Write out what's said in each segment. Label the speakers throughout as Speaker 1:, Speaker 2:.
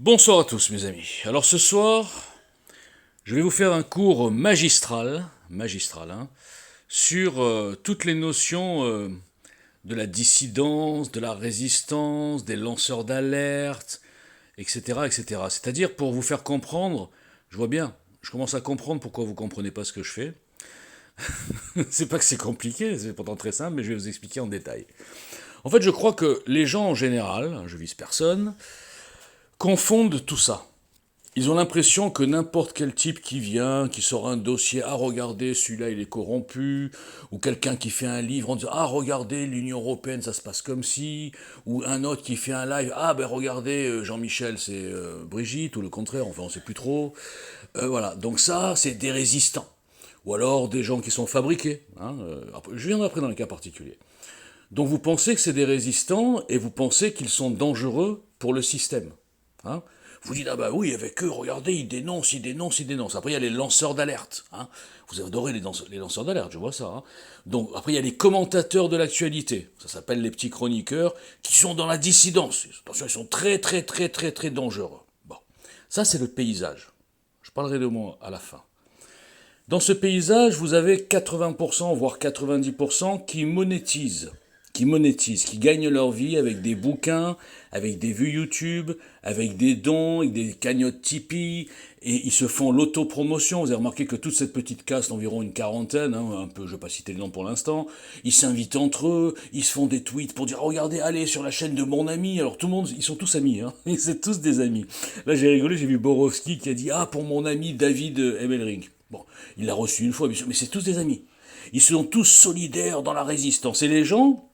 Speaker 1: Bonsoir à tous mes amis. Alors ce soir, je vais vous faire un cours magistral, hein, sur toutes les notions de la dissidence, de la résistance, des lanceurs d'alerte, etc., etc. C'est-à-dire pour vous faire comprendre, je vois bien, je commence à comprendre pourquoi vous comprenez pas ce que je fais. C'est pas que c'est compliqué, c'est pourtant très simple, mais je vais vous expliquer en détail. En fait, je crois que les gens en général, je vise personne, confondent tout ça. Ils ont l'impression que n'importe quel type qui vient, qui sort un dossier, ah regardez, celui-là il est corrompu, ou quelqu'un qui fait un livre en disant ah regardez, l'Union Européenne ça se passe comme si, ou un autre qui fait un live, ah ben regardez, Jean-Michel c'est Brigitte, ou le contraire, enfin on sait plus trop. Voilà, donc ça c'est des résistants. Ou alors des gens qui sont fabriqués. Hein, je viendrai après dans les cas particuliers. Donc vous pensez que c'est des résistants et vous pensez qu'ils sont dangereux pour le système. Hein. Vous dites, ah bah oui, avec eux, regardez, ils dénoncent, ils dénoncent, ils dénoncent. Après, il y a les lanceurs d'alerte. Hein. Vous adorez les lanceurs d'alerte, je vois ça. Hein. Donc, après, il y a les commentateurs de l'actualité. Ça s'appelle les petits chroniqueurs qui sont dans la dissidence. Attention, ils sont très, très, très, très, très dangereux. Bon. Ça, c'est le paysage. Je parlerai de moi à la fin. Dans ce paysage, vous avez 80%, voire 90% qui gagnent leur vie avec des bouquins, avec des vues YouTube, avec des dons, avec des cagnottes Tipeee, et ils se font l'autopromotion. Vous avez remarqué que toute cette petite caste, environ une quarantaine, hein, un peu, je ne vais pas citer le nom pour l'instant, ils s'invitent entre eux, ils se font des tweets pour dire regardez, allez sur la chaîne de mon ami. Alors tout le monde, ils sont tous amis, hein, c'est tous des amis. Là j'ai rigolé, j'ai vu Borowski qui a dit ah pour mon ami David Emelring. Bon, il l'a reçu une fois, bien sûr, mais c'est tous des amis. Ils sont tous solidaires dans la résistance. Et les gens,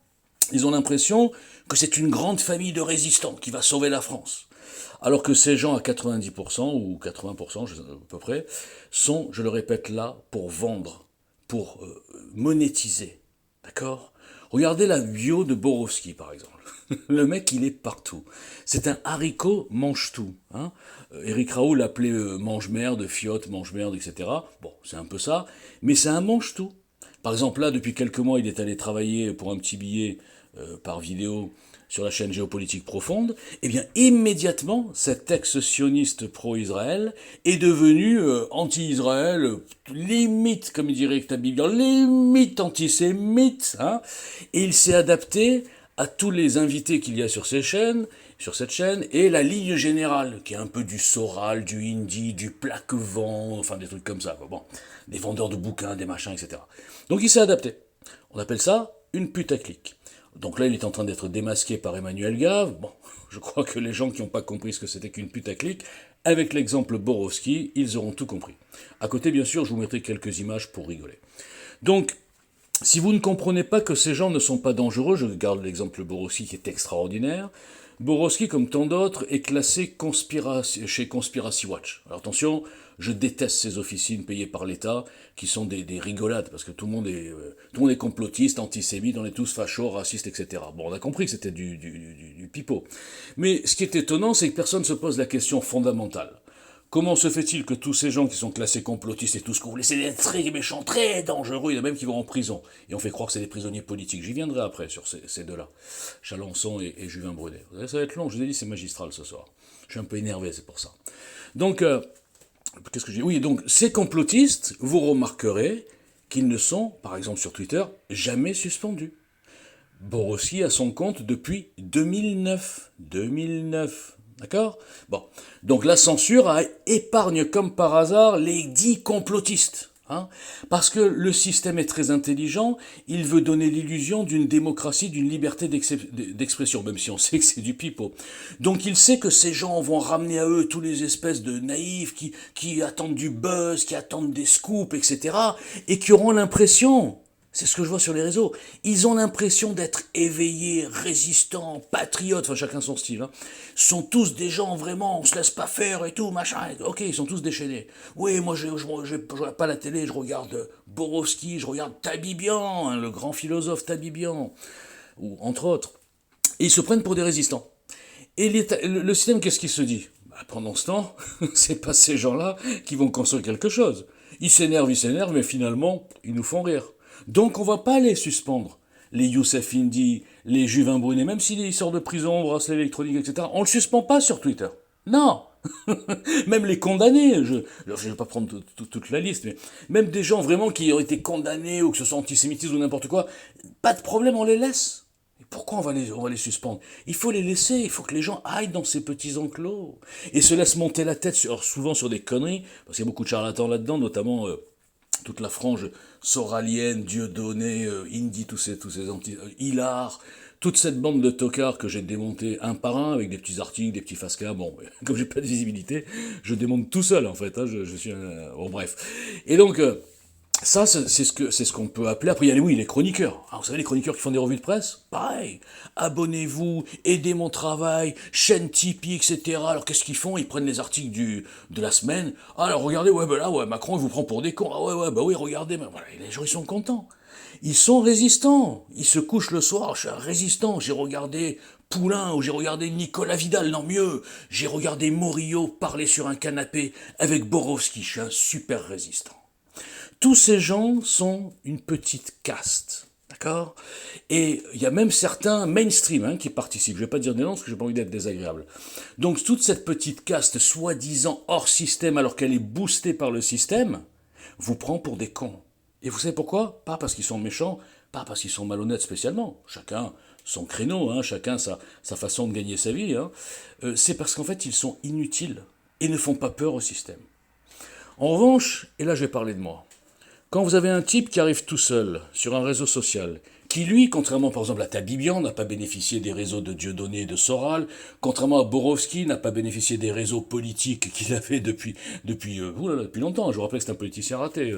Speaker 1: ils ont l'impression que c'est une grande famille de résistants qui va sauver la France. Alors que ces gens à 90% ou 80% à peu près sont, je le répète là, pour vendre, pour monétiser. D'accord. Regardez la bio de Borowski par exemple. Le mec, il est partout. C'est un haricot mange-tout. Hein. Éric Raoult l'appelait mange-merde, fiotte, mange-merde, etc. Bon, c'est un peu ça, mais c'est un mange-tout. Par exemple, là, depuis quelques mois, il est allé travailler pour un petit billet par vidéo sur la chaîne Géopolitique Profonde. Eh bien, immédiatement, cet ex-sioniste pro-Israël est devenu anti-Israël, limite, comme dirait Tabibian, limite antisémite. Hein, et il s'est adapté à tous les invités qu'il y a sur cette chaîne, et la ligne générale, qui est un peu du Soral, du Hindi, du plaque-vent, enfin des trucs comme ça. Bon, des vendeurs de bouquins, des machins, etc. Donc il s'est adapté. On appelle ça une putaclic. Donc là, il est en train d'être démasqué par Emmanuel Gave. Bon, je crois que les gens qui n'ont pas compris ce que c'était qu'une putaclic, avec l'exemple Borowski, ils auront tout compris. À côté, bien sûr, je vous mettrai quelques images pour rigoler. Donc, si vous ne comprenez pas que ces gens ne sont pas dangereux, je garde l'exemple Borowski qui est extraordinaire. Borowski, comme tant d'autres, est classé chez Conspiracy Watch. Alors attention, je déteste ces officines payées par l'État qui sont des rigolades parce que tout le monde est complotiste, antisémite, on est tous fachos, racistes, etc. Bon, on a compris que c'était du pipeau. Mais ce qui est étonnant, c'est que personne ne se pose la question fondamentale. Comment se fait-il que tous ces gens qui sont classés complotistes et tout ce que vous voulez, c'est des très méchants, très dangereux, il y en a même qui vont en prison. Et on fait croire que c'est des prisonniers politiques. J'y viendrai après sur ces deux-là. Chalençon et Juvin Brunet. Ça va être long, je vous ai dit, c'est magistral ce soir. Je suis un peu énervé, c'est pour ça. Donc, qu'est-ce que j'ai dit? Oui, donc ces complotistes, vous remarquerez qu'ils ne sont, par exemple sur Twitter, jamais suspendus. Borowski a son compte depuis 2009. 2009. D'accord. Bon. Donc la censure épargne comme par hasard les dits complotistes. Hein, parce que le système est très intelligent, il veut donner l'illusion d'une démocratie, d'une liberté d'expression, même si on sait que c'est du pipeau. Donc il sait que ces gens vont ramener à eux tous les espèces de naïfs qui attendent du buzz, qui attendent des scoops, etc. et qui auront l'impression, c'est ce que je vois sur les réseaux, ils ont l'impression d'être éveillés, résistants, patriotes, enfin chacun son style, hein. Sont tous des gens vraiment, on se laisse pas faire et tout, machin, ok, ils sont tous déchaînés. Oui, moi je regarde pas la télé, je regarde Borowski, je regarde Tabibian, hein, le grand philosophe Tabibian, ou entre autres. Et ils se prennent pour des résistants. Et le système, qu'est-ce qu'il se dit? Pendant ce temps, c'est pas ces gens-là qui vont construire quelque chose. Ils s'énervent, mais finalement, ils nous font rire. Donc on va pas les suspendre. Les Youssef Indy, les Juvin Brunet, même s'il sort de prison, bracelet électronique, etc., on le suspend pas sur Twitter. Non. Même les condamnés, je ne vais pas prendre toute la liste, mais même des gens vraiment qui ont été condamnés ou que ce soit antisémitisme ou n'importe quoi, pas de problème, on les laisse. Et pourquoi on va les suspendre? Il faut les laisser, il faut que les gens aillent dans ces petits enclos et se laissent monter la tête souvent sur des conneries, parce qu'il y a beaucoup de charlatans là-dedans, notamment toute la frange soralienne, Dieudonné, Indy, tous ces Hilar, toute cette bande de tocards que j'ai démonté un par un avec des petits articles, des petits fascas. Bon, comme j'ai pas de visibilité, je démonte tout seul en fait. Hein, je suis un... Bon, bref. Et donc, ça, c'est ce qu'on peut appeler. Après, il y a oui, les chroniqueurs. Alors, vous savez, les chroniqueurs qui font des revues de presse, pareil. Abonnez-vous, aidez mon travail, chaîne Tipeee, etc. Alors, qu'est-ce qu'ils font? Ils prennent les articles de la semaine. Ah, alors, regardez, ouais, ben là, ouais, Macron, il vous prend pour des cons. Ah, ouais, bah oui, regardez. Ben, voilà, et les gens, ils sont contents. Ils sont résistants. Ils se couchent le soir. Je suis un résistant. J'ai regardé Poulain ou j'ai regardé Nicolas Vidal. Non, mieux. J'ai regardé Morillo parler sur un canapé avec Borowski. Je suis un super résistant. Tous ces gens sont une petite caste. D'accord? Et il y a même certains mainstream qui participent. Je ne vais pas dire des noms parce que j'ai pas envie d'être désagréable. Donc toute cette petite caste soi-disant hors système alors qu'elle est boostée par le système, vous prend pour des cons. Et vous savez pourquoi? Pas parce qu'ils sont méchants, pas parce qu'ils sont malhonnêtes spécialement. Chacun son créneau, chacun sa façon de gagner sa vie. C'est parce qu'en fait ils sont inutiles et ne font pas peur au système. En revanche, et là je vais parler de moi, quand vous avez un type qui arrive tout seul sur un réseau social, qui lui, contrairement par exemple à Tabibian, n'a pas bénéficié des réseaux de Dieudonné et de Soral, contrairement à Borowski, n'a pas bénéficié des réseaux politiques qu'il avait depuis longtemps. Je vous rappelle que c'est un politicien raté.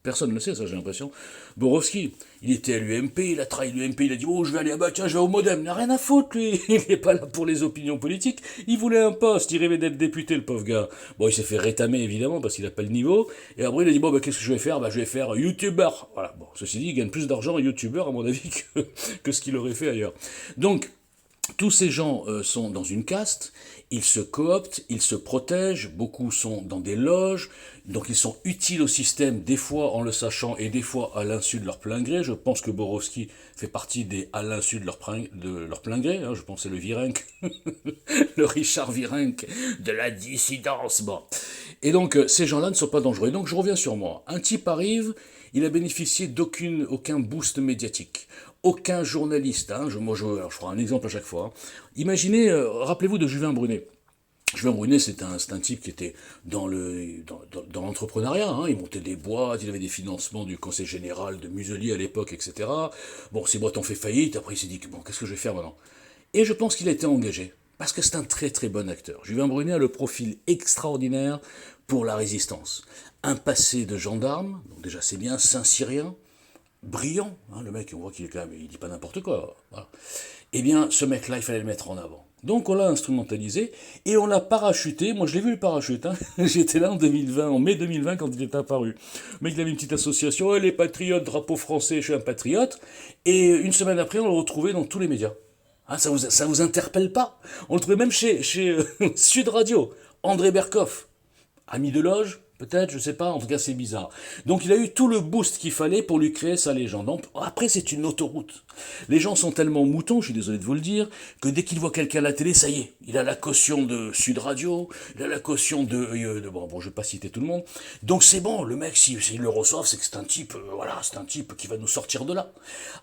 Speaker 1: Personne ne le sait, ça, j'ai l'impression. Borowski, il était à l'UMP, il a trahi l'UMP, il a dit oh, je vais aller tiens, je vais au Modem. Il n'a rien à foutre, lui. Il n'est pas là pour les opinions politiques. Il voulait un poste, il rêvait d'être député, le pauvre gars. Bon, il s'est fait rétamer, évidemment, parce qu'il n'a pas le niveau. Et après, il a dit bon, qu'est-ce que je vais faire? Je vais faire youtubeur. Voilà. Bon, ceci dit, il gagne plus d'argent en youtubeur, à mon avis, que ce qu'il aurait fait ailleurs. Donc, tous ces gens sont dans une caste, ils se cooptent, ils se protègent, beaucoup sont dans des loges, donc ils sont utiles au système, des fois en le sachant et des fois à l'insu de leur plein gré. Je pense que Borowski fait partie des à l'insu de leur plein gré, je pense que c'est le Virenque, le Richard Virenque de la dissidence. Bon. Et donc ces gens-là ne sont pas dangereux. Et donc je reviens sur moi. Un type arrive, il a bénéficié aucun boost médiatique. Aucun journaliste, je ferai un exemple à chaque fois. Imaginez, rappelez-vous de Juvin Brunet. Juvin Brunet, c'est un type qui était dans l'entrepreneuriat. Il montait des boîtes, il avait des financements du Conseil général de Muselier à l'époque, etc. Bon, ces boîtes ont fait faillite. Après, il s'est dit bon, qu'est-ce que je vais faire maintenant? Et je pense qu'il a été engagé parce que c'est un très très bon acteur. Juvin Brunet a le profil extraordinaire pour la résistance. Un passé de gendarme, donc déjà c'est bien, Saint-Cyrien, brillant, le mec, on voit qu'il est quand même, il dit pas n'importe quoi. Voilà. Eh bien, ce mec-là, il fallait le mettre en avant. Donc on l'a instrumentalisé et on l'a parachuté. Moi, je l'ai vu le parachute. J'étais là en 2020, en mai 2020, quand il est apparu. Mais il avait une petite association, les patriotes, drapeau français, je suis un patriote. Et une semaine après, on le retrouvait dans tous les médias. Ça vous interpelle pas? On le trouvait même chez Sud Radio. André Berkoff, ami de loge, peut-être, je sais pas, en tout cas c'est bizarre. Donc il a eu tout le boost qu'il fallait pour lui créer sa légende. Donc, après c'est une autoroute. Les gens sont tellement moutons, je suis désolé de vous le dire, que dès qu'ils voient quelqu'un à la télé, ça y est, il a la caution de Sud Radio, il a la caution bon, je vais pas citer tout le monde. Donc c'est bon, le mec, s'il le reçoivent, c'est que c'est un type, c'est un type qui va nous sortir de là.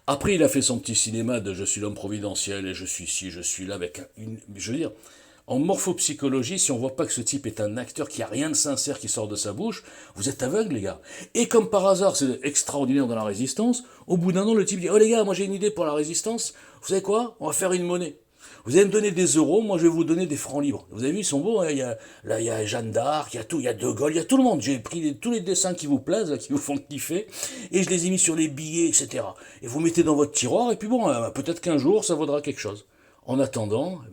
Speaker 1: Après il a fait son petit cinéma de je suis l'homme providentiel et je suis ci, je suis là, avec je veux dire, en morphopsychologie, si on voit pas que ce type est un acteur qui a rien de sincère qui sort de sa bouche, vous êtes aveugles, les gars. Et comme par hasard, c'est extraordinaire dans la résistance, au bout d'un an, le type dit, oh les gars, moi j'ai une idée pour la résistance, vous savez quoi? On va faire une monnaie. Vous allez me donner des euros, moi je vais vous donner des francs libres. Vous avez vu, ils sont beaux, il y a Jeanne d'Arc, il y a tout, il y a De Gaulle, il y a tout le monde. J'ai pris tous les dessins qui vous plaisent, qui vous font kiffer, et je les ai mis sur les billets, etc. Et vous mettez dans votre tiroir, et puis bon, peut-être qu'un jour, ça vaudra quelque chose. En attendant,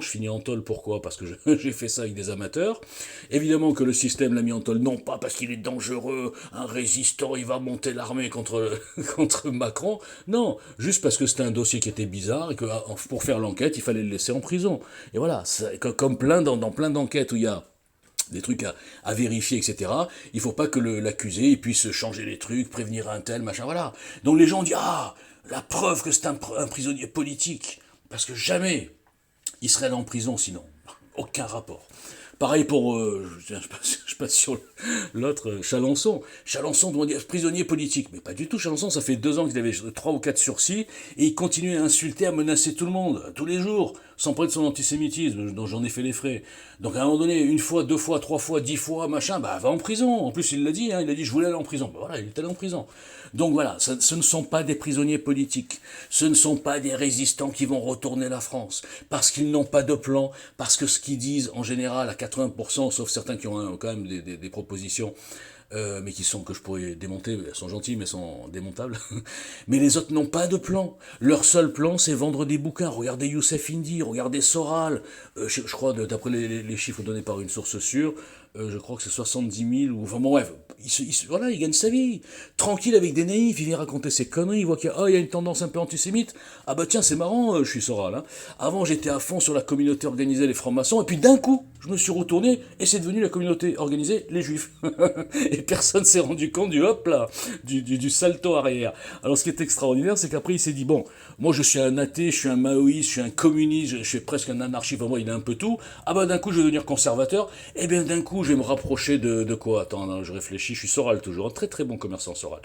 Speaker 1: je finis en tôle. Pourquoi? Parce que j'ai fait ça avec des amateurs. Évidemment que le système l'a mis en tôle, non pas parce qu'il est dangereux, un résistant, il va monter l'armée contre, contre Macron. Non, juste parce que c'était un dossier qui était bizarre et que pour faire l'enquête, il fallait le laisser en prison. Et voilà, comme dans plein d'enquêtes où il y a des trucs à vérifier, etc. Il faut pas que l'accusé puisse changer les trucs, prévenir un tel, machin, voilà. Donc les gens ont dit, la preuve que c'est un prisonnier politique. Parce que jamais il serait allé en prison sinon. Aucun rapport. Pareil pour, je passe sur l'autre, Chalençon. Chalençon, on dit prisonnier politique. Mais pas du tout, Chalençon, ça fait 2 ans qu'il avait 3 ou 4 sursis, et il continue à insulter, à menacer tout le monde, tous les jours, sans parler de son antisémitisme, dont j'en ai fait les frais. Donc à un moment donné, 1 fois, 2 fois, 3 fois, 10 fois, machin, bah va en prison. En plus, il l'a dit, hein, il a dit je voulais aller en prison. Bah voilà, il est allé en prison. Donc voilà, ce ne sont pas des prisonniers politiques, ce ne sont pas des résistants qui vont retourner la France, parce qu'ils n'ont pas de plan, parce que ce qu'ils disent en général à 80%, sauf certains qui ont quand même des propositions, mais qui sont, que je pourrais démonter, elles sont gentilles mais sont démontables. Mais les autres n'ont pas de plan. Leur seul plan, c'est vendre des bouquins. Regardez Youssef Indy, regardez Soral. Je crois, d'après les chiffres donnés par une source sûre, je crois que c'est 70 000, ou enfin bon bref, voilà, il gagne sa vie. Tranquille avec des naïfs, il vient raconter ses conneries, il voit qu'il y a une tendance un peu antisémite. Ah bah tiens, c'est marrant, je suis Soral. Hein. Avant, j'étais à fond sur la communauté organisée, les francs-maçons, et puis d'un coup, je me suis retourné, et c'est devenu la communauté organisée, les juifs. Et personne s'est rendu compte du hop là, du salto arrière. Alors ce qui est extraordinaire, c'est qu'après il s'est dit, bon, moi je suis un athée, je suis un maoïste, je suis un communiste, je suis presque un anarchiste, enfin moi il a un peu tout. Ah bah d'un coup je vais devenir conservateur, et bien d'un coup je vais me rapprocher de quoi? Attends, non, je réfléchis, je suis Soral toujours, un très très bon commerçant Soral.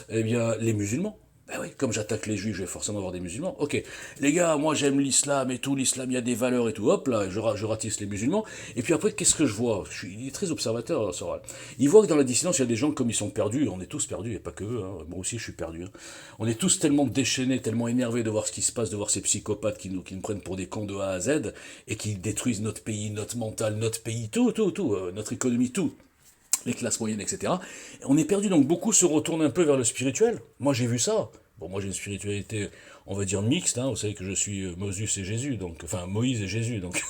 Speaker 1: Eh bien les musulmans. Ben oui, comme j'attaque les juifs, je vais forcément avoir des musulmans. Ok, les gars, moi j'aime l'islam et tout, l'islam il y a des valeurs et tout, hop là, je ratisse les musulmans. Et puis après, qu'est-ce que je vois? Il est très observateur, Soral. Il voit que dans la dissidence, il y a des gens comme ils sont perdus, on est tous perdus, et pas que eux, hein. Moi aussi je suis perdu. Hein. On est tous tellement déchaînés, tellement énervés de voir ce qui se passe, de voir ces psychopathes qui nous prennent pour des cons de A à Z, et qui détruisent notre pays, notre mental, notre pays, tout, notre économie, tout les classes moyennes, etc. Et on est perdu, donc beaucoup se retournent un peu vers le spirituel. Moi, j'ai vu ça. Bon, moi, j'ai une spiritualité, on va dire, mixte. Hein. Vous savez que je suis Moses et Jésus, donc, enfin, Moïse et Jésus, donc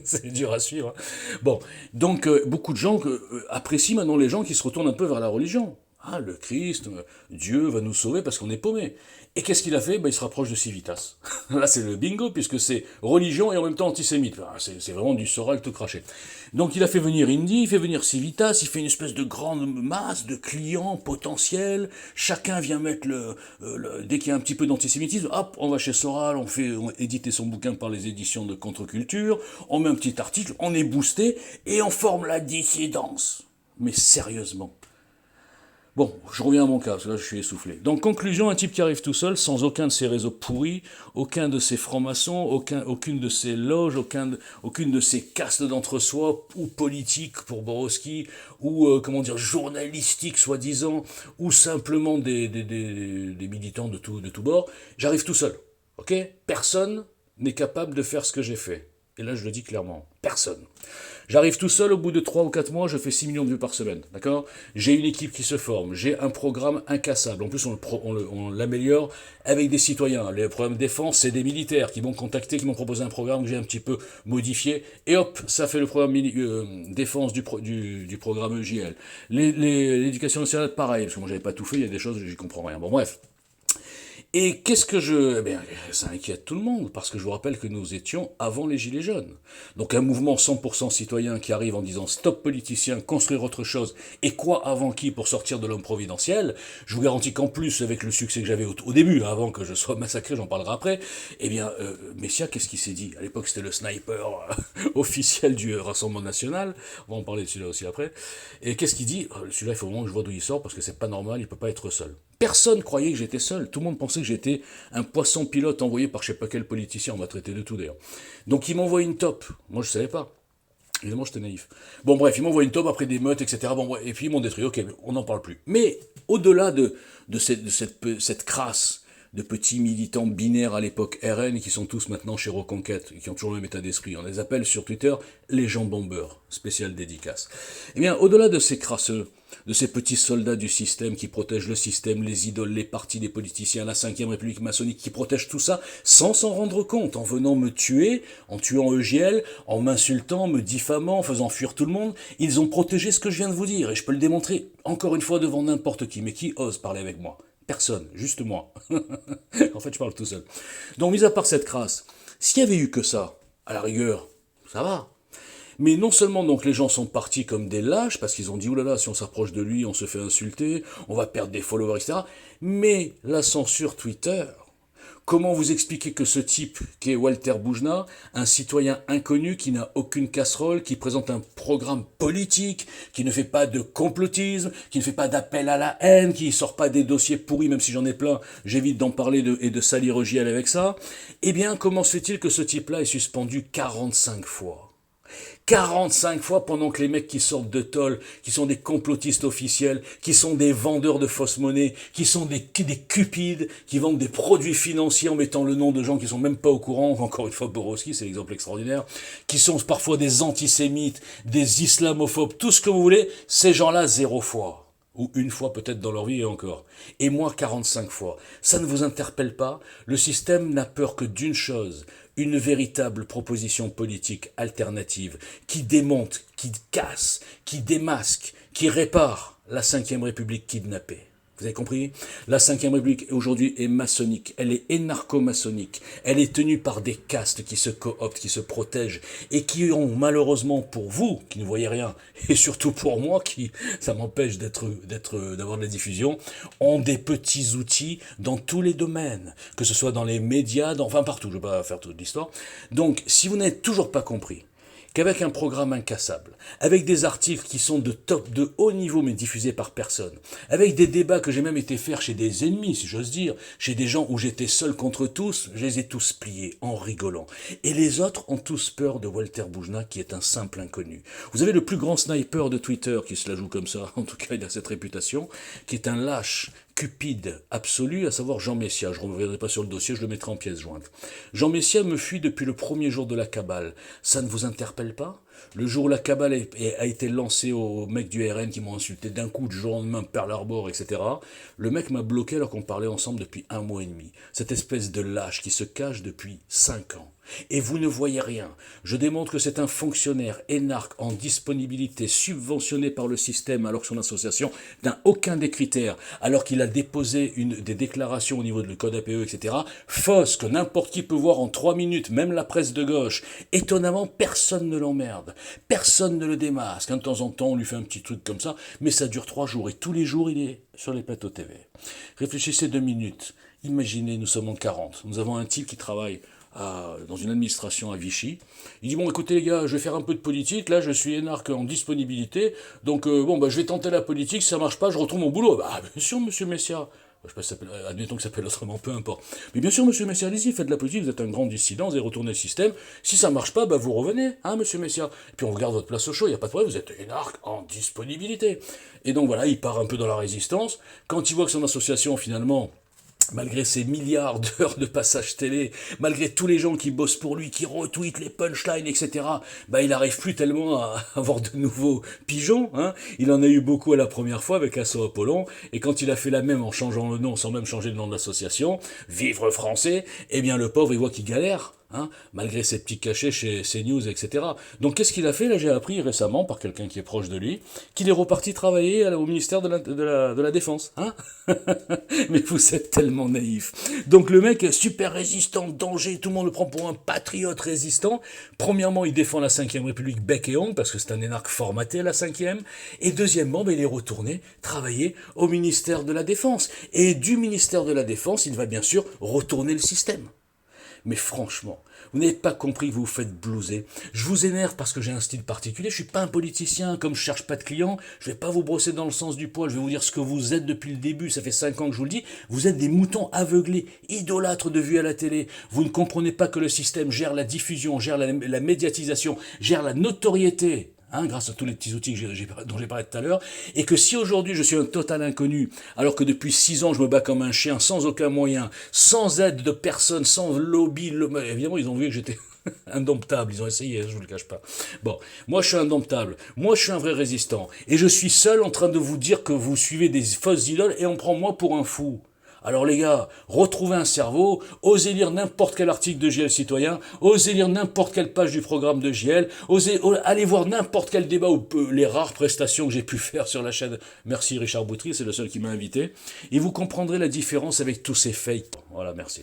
Speaker 1: c'est dur à suivre. Hein. Bon, donc, beaucoup de gens apprécient maintenant les gens qui se retournent un peu vers la religion. Ah, le Christ, Dieu va nous sauver parce qu'on est paumé. Et qu'est-ce qu'il a fait? Il se rapproche de Civitas. Là, c'est le bingo, puisque c'est religion et en même temps antisémite. C'est vraiment du Soral tout craché. Donc, il a fait venir Indy, il fait venir Civitas, il fait une espèce de grande masse de clients potentiels. Chacun vient mettre dès qu'il y a un petit peu d'antisémitisme, hop, on va chez Soral, on éditer son bouquin par les éditions de Contre-Culture, on met un petit article, on est boosté, et on forme la dissidence. Mais sérieusement. Bon, je reviens à mon cas, parce que là je suis essoufflé. Donc conclusion, un type qui arrive tout seul, sans aucun de ses réseaux pourris, aucun de ses francs-maçons, aucune de ses loges, aucune de ses castes d'entre-soi, ou politiques pour Borowski, ou comment dire, journalistiques soi-disant, ou simplement des militants de tout bord. J'arrive tout seul, ok? Personne n'est capable de faire ce que j'ai fait. Et là je le dis clairement, personne. J'arrive tout seul, au bout de 3 ou 4 mois, je fais 6 millions de vues par semaine, d'accord? J'ai une équipe qui se forme, j'ai un programme incassable. En plus, on l'améliore avec des citoyens. Les programmes de défense, c'est des militaires qui m'ont contacté, qui m'ont proposé un programme que j'ai un petit peu modifié. Et hop, ça fait le programme défense du programme EJL. L'éducation nationale, pareil, parce que moi, j'avais pas tout fait, il y a des choses, j'y comprends rien. Bon, bref. Et qu'est-ce que je... Eh bien, ça inquiète tout le monde, parce que je vous rappelle que nous étions avant les Gilets jaunes. Donc un mouvement 100% citoyen qui arrive en disant « Stop politiciens, construire autre chose », et quoi avant qui pour sortir de l'homme providentiel. Je vous garantis qu'en plus, avec le succès que j'avais au début, avant que je sois massacré, j'en parlerai après, eh bien, Messia, qu'est-ce qu'il s'est dit? À l'époque, c'était le sniper officiel du Rassemblement National, on va en parler de celui-là aussi après. Et qu'est-ce qu'il dit? Celui-là, il faut vraiment que je vois d'où il sort, parce que c'est pas normal, il peut pas être seul. Personne croyait que j'étais seul. Tout le monde pensait que j'étais un poisson pilote envoyé par je sais pas quel politicien. On m'a traité de tout d'ailleurs. Donc il m'envoie une top. Moi je savais pas. Évidemment j'étais naïf. Bon bref, il m'envoie une top après des meutes, etc. Bon bref, et puis ils m'ont détruit. Ok, on n'en parle plus. Mais au-delà de cette crasse de petits militants binaires à l'époque RN qui sont tous maintenant chez Reconquête et qui ont toujours le même état d'esprit. On les appelle sur Twitter les gens bombeurs, spécial dédicace. Eh bien, au-delà de ces crasseux, de ces petits soldats du système qui protègent le système, les idoles, les partis des politiciens, la 5e République maçonnique qui protègent tout ça sans s'en rendre compte, en venant me tuer, en tuant EGL, en m'insultant, me diffamant, en faisant fuir tout le monde, ils ont protégé ce que je viens de vous dire et je peux le démontrer encore une fois devant n'importe qui, mais qui ose parler avec moi? Personne, juste moi. En fait, je parle tout seul. Donc, mis à part cette crasse, s'il y avait eu que ça, à la rigueur, ça va. Mais non seulement donc les gens sont partis comme des lâches, parce qu'ils ont dit, oulala, si on s'approche de lui, on se fait insulter, on va perdre des followers, etc. Mais la censure Twitter, Comment vous expliquer que ce type, qui est Walter Boujna, un citoyen inconnu qui n'a aucune casserole, qui présente un programme politique, qui ne fait pas de complotisme, qui ne fait pas d'appel à la haine, qui ne sort pas des dossiers pourris, même si j'en ai plein, j'évite d'en parler et de salir JL avec ça, eh bien, comment se fait-il que ce type-là est suspendu 45 fois ? 45 fois pendant que les mecs qui sortent de tôle, qui sont des complotistes officiels, qui sont des vendeurs de fausses monnaies, qui sont des cupides, qui vendent des produits financiers en mettant le nom de gens qui sont même pas au courant, encore une fois Borowski, c'est l'exemple extraordinaire, qui sont parfois des antisémites, des islamophobes, tout ce que vous voulez, ces gens-là 0 fois. Ou une fois peut-être dans leur vie et encore. Et moi 45 fois. Ça ne vous interpelle pas? Le système n'a peur que d'une chose, une véritable proposition politique alternative qui démonte, qui casse, qui démasque, qui répare la Ve République kidnappée. Vous avez compris? La Ve République aujourd'hui est maçonnique, elle est énarco-maçonnique, elle est tenue par des castes qui se cooptent, qui se protègent et qui ont malheureusement pour vous, qui ne voyez rien, et surtout pour moi, qui ça m'empêche d'avoir de la diffusion, ont des petits outils dans tous les domaines, que ce soit dans les médias, enfin partout, je ne vais pas faire toute l'histoire. Donc si vous n'avez toujours pas compris qu'avec un programme incassable, avec des articles qui sont de haut niveau mais diffusés par personne, avec des débats que j'ai même été faire chez des ennemis, si j'ose dire, chez des gens où j'étais seul contre tous, je les ai tous pliés en rigolant. Et les autres ont tous peur de Walter Boujna qui est un simple inconnu. Vous avez le plus grand sniper de Twitter qui se la joue comme ça, en tout cas il a cette réputation, qui est un lâche, cupide absolu, à savoir Jean Messia. Je ne reviendrai pas sur le dossier, je le mettrai en pièce jointe. Jean Messia me fuit depuis le premier jour de la cabale. Ça ne vous interpelle pas? Le jour où la cabale a été lancée aux mecs du RN qui m'ont insulté d'un coup, du jour au lendemain, Pearl Harbor, etc., le mec m'a bloqué alors qu'on parlait ensemble depuis 1 mois et demi. Cette espèce de lâche qui se cache depuis 5 ans. Et vous ne voyez rien. Je démontre que c'est un fonctionnaire énarque en disponibilité, subventionné par le système, alors que son association n'a aucun des critères, alors qu'il a déposé des déclarations au niveau du code APE, etc., fausses, que n'importe qui peut voir en 3 minutes, même la presse de gauche. Étonnamment, personne ne l'emmerde. Personne ne le démasque. De temps en temps, on lui fait un petit truc comme ça, mais ça dure 3 jours. Et tous les jours, il est sur les plateaux TV. Réfléchissez 2 minutes. Imaginez, nous sommes en 40. Nous avons un type qui travaille dans une administration à Vichy. Il dit, bon, écoutez les gars, je vais faire un peu de politique, là je suis énarque en disponibilité, donc je vais tenter la politique, si ça marche pas, je retrouve mon boulot. Bah bien sûr, monsieur Messia. Je sais pas si ça s'appelle, admettons que ça s'appelle autrement, peu importe. Mais bien sûr, monsieur Messia, allez-y, faites de la politique, vous êtes un grand dissident, vous allez retourner le système. Si ça marche pas, vous revenez, hein, monsieur Messia. Et puis on vous garde votre place au chaud, il n'y a pas de problème, vous êtes énarque en disponibilité. Et donc voilà, il part un peu dans la résistance. Quand il voit que son association, finalement, malgré ses milliards d'heures de passage télé, malgré tous les gens qui bossent pour lui, qui retweetent les punchlines, etc., il n'arrive plus tellement à avoir de nouveaux pigeons. Hein. Il en a eu beaucoup à la première fois avec Asso Apollon, et quand il a fait la même en changeant le nom, sans même changer le nom de l'association, Vivre Français, eh bien le pauvre, il voit qu'il galère. Hein, malgré ses petits cachets chez CNews, etc. Donc qu'est-ce qu'il a fait? Là, j'ai appris récemment, par quelqu'un qui est proche de lui, qu'il est reparti travailler au ministère de la Défense. Hein. Mais vous êtes tellement naïf. Donc le mec est super résistant, danger, tout le monde le prend pour un patriote résistant. Premièrement, il défend la Ve République bec et ongle, parce que c'est un énarque formaté, la 5e. Et deuxièmement, il est retourné travailler au ministère de la Défense. Et du ministère de la Défense, il va bien sûr retourner le système. Mais franchement, vous n'avez pas compris que vous vous faites blouser. Je vous énerve parce que j'ai un style particulier. Je suis pas un politicien, comme je cherche pas de clients. Je vais pas vous brosser dans le sens du poil. Je vais vous dire ce que vous êtes depuis le début. Ça fait 5 ans que je vous le dis. Vous êtes des moutons aveuglés, idolâtres de vue à la télé. Vous ne comprenez pas que le système gère la diffusion, gère la médiatisation, gère la notoriété. Hein, grâce à tous les petits outils dont j'ai parlé tout à l'heure, et que si aujourd'hui je suis un total inconnu, alors que depuis 6 ans je me bats comme un chien, sans aucun moyen, sans aide de personne, sans lobby, évidemment ils ont vu que j'étais indomptable, ils ont essayé, je vous le cache pas. Bon, moi je suis indomptable, moi je suis un vrai résistant, et je suis seul en train de vous dire que vous suivez des fausses idoles, et on prend moi pour un fou. Alors les gars, retrouvez un cerveau, osez lire n'importe quel article de JL Citoyen, osez lire n'importe quelle page du programme de JL, allez voir n'importe quel débat ou les rares prestations que j'ai pu faire sur la chaîne. Merci Richard Boutry, c'est le seul qui m'a invité. Et vous comprendrez la différence avec tous ces fakes. Voilà, merci.